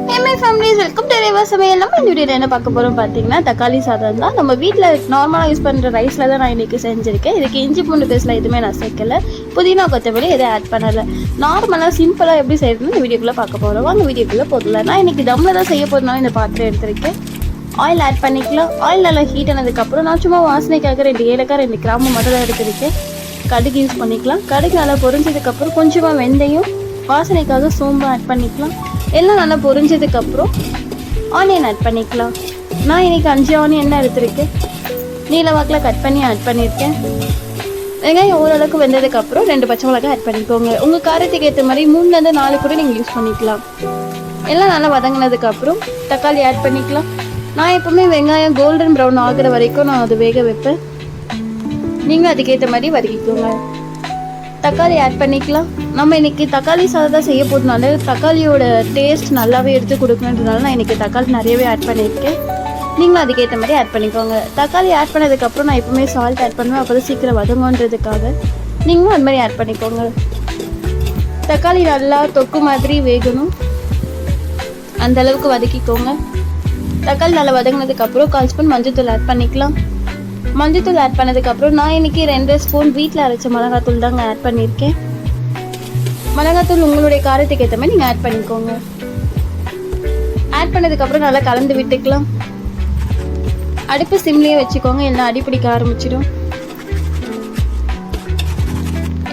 Families welcome to Rewa சமையல். நம்ம இந்த வீடியோவில் என்ன பார்க்க போகிறோம் பார்த்தீங்கன்னா, தக்காளி சாதம் தான். நம்ம வீட்டில் நார்மலாக யூஸ் பண்ணுற ரைஸில் தான் நான் இன்றைக்கி செஞ்சுருக்கேன். இதுக்கு இஞ்சி பூண்டு பேஸ்ட்டில் எதுவுமே நான் சேர்க்கலை, புதினா கொத்தமல்லி எதுவும் ஆட் பண்ணலை. நார்மலாக சிம்பிளாக எப்படி செய்யறதுன்னு இந்த வீடியோக்குள்ளே பார்க்க போகிறோம். வாங்க வீடியோக்குள்ளே போகல. நான் இன்றைக்கி தம்மில் தான் செய்ய போகிறதுனால இந்த பாத்திரம் எடுத்திருக்கேன். ஆயில் ஆட் பண்ணிக்கலாம். ஆயில் நல்லா ஹீட் ஆனதுக்கப்புறம் நான் சும்மா வாசனைக்காக 2 ஏலக்காய் 2 கிராம்பு மட்டும் தான் எடுத்திருக்கேன். கடுகு யூஸ் பண்ணிக்கலாம். கடுகு நல்லா பொரிஞ்சதுக்கப்புறம் கொஞ்சமாக வெந்தயம், வாசனைக்காக சோம்பு ஆட் பண்ணிக்கலாம். எல்லாம் நல்லா பொரிஞ்சதுக்கப்புறம் ஆனியன் ஆட் பண்ணிக்கலாம். நான் இன்றைக்கி 5 ஆனியன் தான் எடுத்திருக்கேன். நீல வாக்கில் கட் பண்ணி ஆட் பண்ணியிருக்கேன். வெங்காயம் ஓரளவுக்கு வெந்ததுக்கப்புறம் 2 பச்சை மிளகாய் ஆட் பண்ணிக்கோங்க. உங்கள் காரத்துக்கு ஏற்ற மாதிரி 3லேருந்து 4 கூட நீங்கள் யூஸ் பண்ணிக்கலாம். எல்லாம் நல்லா வதங்கினதுக்கப்புறம் தக்காளி ஆட் பண்ணிக்கலாம். நான் எப்போவுமே வெங்காயம் கோல்டன் ப்ரௌன் ஆகிற வரைக்கும் நான் அதை வேக வைப்பேன். நீங்களும் அதுக்கேற்ற மாதிரி வதக்கிக்கோங்க. தக்காளி ஆட் பண்ணிக்கலாம். நம்ம இன்றைக்கி தக்காளி சாதம் தான் செய்ய போகிறதுனால தக்காளியோட டேஸ்ட் நல்லாவே எடுத்து கொடுக்கணுன்றதுனால நான் இன்றைக்கி தக்காளி நிறையவே ஆட் பண்ணியிருக்கேன். நீங்களும் அதுக்கேற்ற மாதிரி ஆட் பண்ணிக்கோங்க. தக்காளி ஆட் பண்ணதுக்கப்புறம் நான் எப்போவுமே சால்ட் ஆட் பண்ணுவேன், அப்போ தான் சீக்கிரம் வதங்குன்றதுக்காக. நீங்களும் அது மாதிரி ஆட் பண்ணிக்கோங்க. தக்காளி நல்லா தொக்கு மாதிரி வேகணும், அந்த அளவுக்கு வதக்கிக்கோங்க. தக்காளி நல்லா வதங்கினதுக்கப்புறம் 1/4 ஸ்பூன் மஞ்சள்தூள் ஆட் பண்ணிக்கலாம். மஞ்சள்தூள் ஆட் பண்ணதுக்கப்புறம் நான் இன்றைக்கி 2 ஸ்பூன் வீட்டில் அரைச்ச மிளகாத்தூள் தாங்க ஆட் பண்ணியிருக்கேன். மிளகாத்தூள் உங்களுடைய காரத்துக்கு ஏற்ற மாதிரி நீங்கள் ஆட் பண்ணிக்கோங்க. ஆட் பண்ணதுக்கப்புறம் நல்லா கலந்து விட்டுக்கலாம். அடுப்பு சிம்லேயே வச்சுக்கோங்க, எல்லாம் அடிப்பிடிக்க ஆரம்பிச்சிடும்.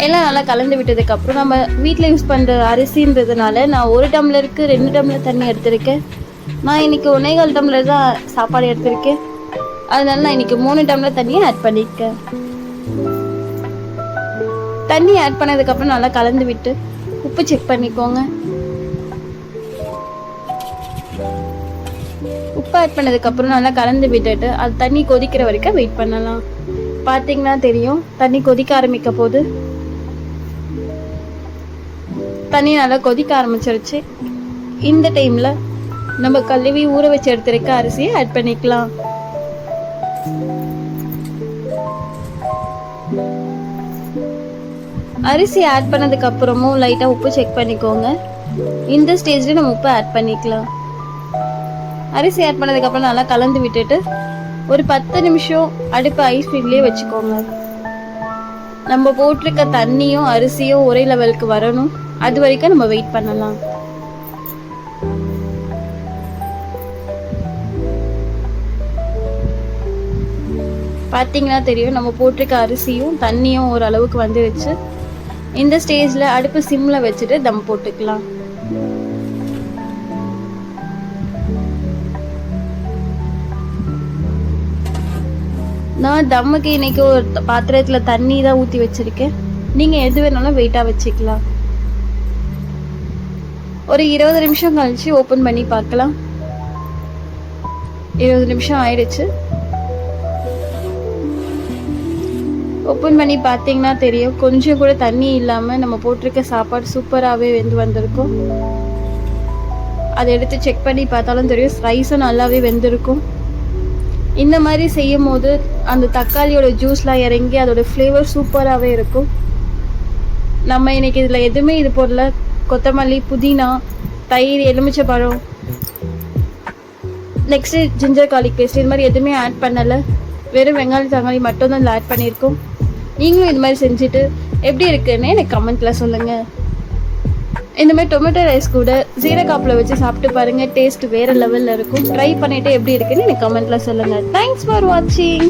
எல்லாம் நல்லா கலந்து விட்டதுக்கப்புறம் நம்ம வீட்டில் யூஸ் பண்ணுற அரிசின்றதுனால நான் 1 டம்ளருக்கு 2 டம்ளர் தண்ணி எடுத்திருக்கேன். நான் இன்றைக்கி 1.25 டம்ளர் தான் சாப்பாடு எடுத்திருக்கேன். அதனால நான் இன்றைக்கி 3 டம்ளர் தண்ணியை ஆட் பண்ணியிருக்கேன். தண்ணி ஆட் பண்ணதுக்கப்புறம் நல்லா கலந்து விட்டு உப்பு செக் பண்ணிக்கோங்க. உப்பு ஆட் பண்ணதுக்கப்புறம் நல்லா கலந்து விட்டுட்டு அது தண்ணி கொதிக்கிற வரைக்கும் வெயிட் பண்ணலாம். பார்த்தீங்கன்னா தெரியும், தண்ணி கொதிக்க ஆரம்பிக்க போது. தண்ணி நல்லா கொதிக்க ஆரம்பிச்சிருச்சு. இந்த டைமில் நம்ம கழுவி ஊற வச்சு எடுத்துருக்க அரிசியை ஆட் பண்ணிக்கலாம். அரிசி ஆட் பண்ணதுக்கு அப்புறமும் லைட்டாக உப்பு செக் பண்ணிக்கோங்க. இந்த ஸ்டேஜ்ல நம்ம உப்பு ஆட் பண்ணிக்கலாம். அரிசி ஆட் பண்ணதுக்கப்புறம் நல்லா கலந்து விட்டுட்டு ஒரு 10 நிமிஷம் அடுப்பு ஐஸ் ஃப்ளேம்லேயே வச்சுக்கோங்க. நம்ம போட்டிருக்க தண்ணியும் அரிசியும் ஒரே லெவலுக்கு வரணும், அது வரைக்கும் நம்ம வெயிட் பண்ணலாம். பார்த்தீங்கன்னா தெரியும், நம்ம போட்டிருக்க அரிசியும் தண்ணியும் ஒரு அளவுக்கு வந்துடுச்சு. இந்த ஸ்டேஜில் அடுப்பு சிம்மில் வச்சுட்டு தம் போட்டுக்கலாம். நான் தம்முக்கு இன்னைக்கு ஒரு பாத்திரத்தில் தண்ணி தான் ஊற்றி வச்சுருக்கேன். நீங்கள் எது வேணாலும் வெயிட்டாக வச்சுக்கலாம். ஒரு 20 நிமிஷம் கழிச்சு ஓப்பன் பண்ணி பார்க்கலாம். 20 நிமிஷம் ஆயிடுச்சு. ஓப்பன் பண்ணி பார்த்தீங்கன்னா தெரியும், கொஞ்சம் கூட தண்ணி இல்லாமல் நம்ம போட்டிருக்க சாப்பாடு சூப்பராகவே வெந்து வந்திருக்கும். அதை எடுத்து செக் பண்ணி பார்த்தாலும் தெரியும், ரைஸும் நல்லாவே வெந்திருக்கும். இந்த மாதிரி செய்யும் போது அந்த தக்காளியோட ஜூஸ்லாம் இறங்கி அதோட ஃப்ளேவர் சூப்பராகவே இருக்கும். நம்ம இன்னைக்கு இதில் எதுவுமே இது போடல. கொத்தமல்லி, புதினா, தயிர், எலுமிச்சை பழம், நெக்ஸ்ட்டு ஜிஞ்சர் கார்லிக் பேஸ்ட், இது மாதிரி எதுவுமே ஆட் பண்ணலை. வெறும் வெங்காயம் தக்காளி மட்டும் தான் இதில் ஆட் பண்ணியிருக்கோம். நீங்களும் இது மாதிரி செஞ்சுட்டு எப்படி இருக்குன்னு எனக்கு கமெண்ட்டில் சொல்லுங்கள். இந்த மாதிரி டொமேட்டோ ரைஸ் கூட ஜீரகாப்பில் வச்சு சாப்பிட்டு பாருங்கள், டேஸ்ட் வேறு லெவலில் இருக்கும். ட்ரை பண்ணிவிட்டு எப்படி இருக்குன்னு எனக்கு கமெண்ட்டில் சொல்லுங்கள். தேங்க்ஸ் ஃபார் வாட்சிங்.